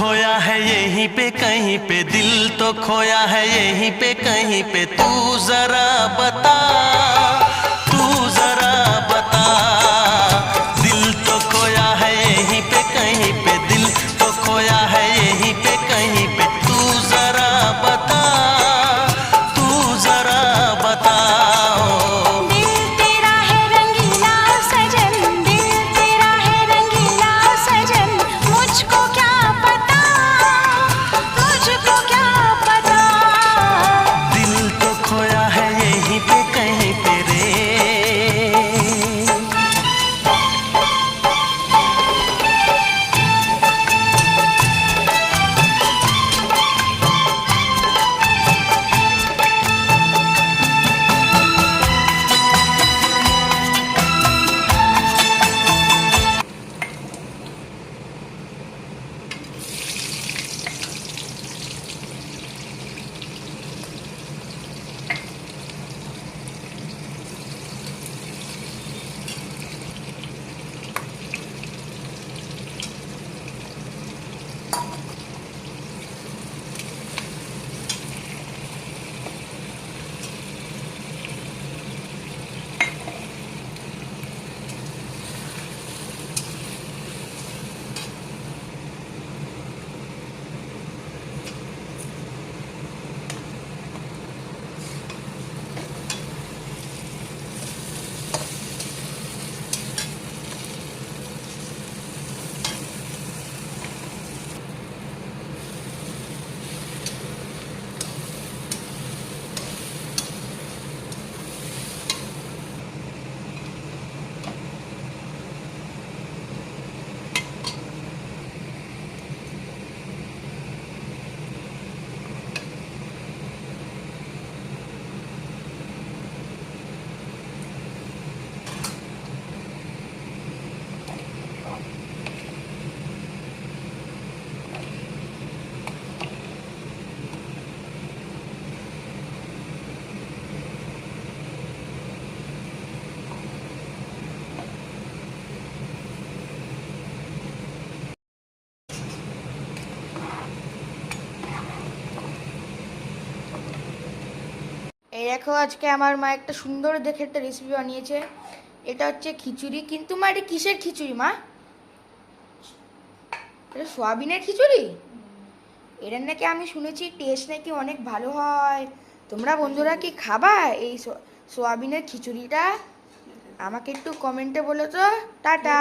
खोया है यहीं पे कहीं पे, दिल तो खोया है यहीं पे कहीं पे। तू जरा बता, तू जरा बता। दिल तो खोया है यहीं पे कहीं पे, दिल तो खोया है यहीं पे कहीं पे। तू जरा बता, तू जरा बता। এই দেখো, আজকে আমার মা একটা সুন্দর দেখে একটা রেসিপি বানিয়েছে। এটা হচ্ছে খিচুড়ি। কিন্তু মা, এটা কিসের খিচুড়ি মা? এটা সোয়াবিনের খিচুড়ি। এটা নাকি আমি শুনেছি টেস্ট নাকি অনেক ভালো হয়। তোমরা বন্ধুরা কি খাবা এই সোয়াবিনের খিচুড়িটা? আমাকে একটু কমেন্টে বলো তো। টাটা।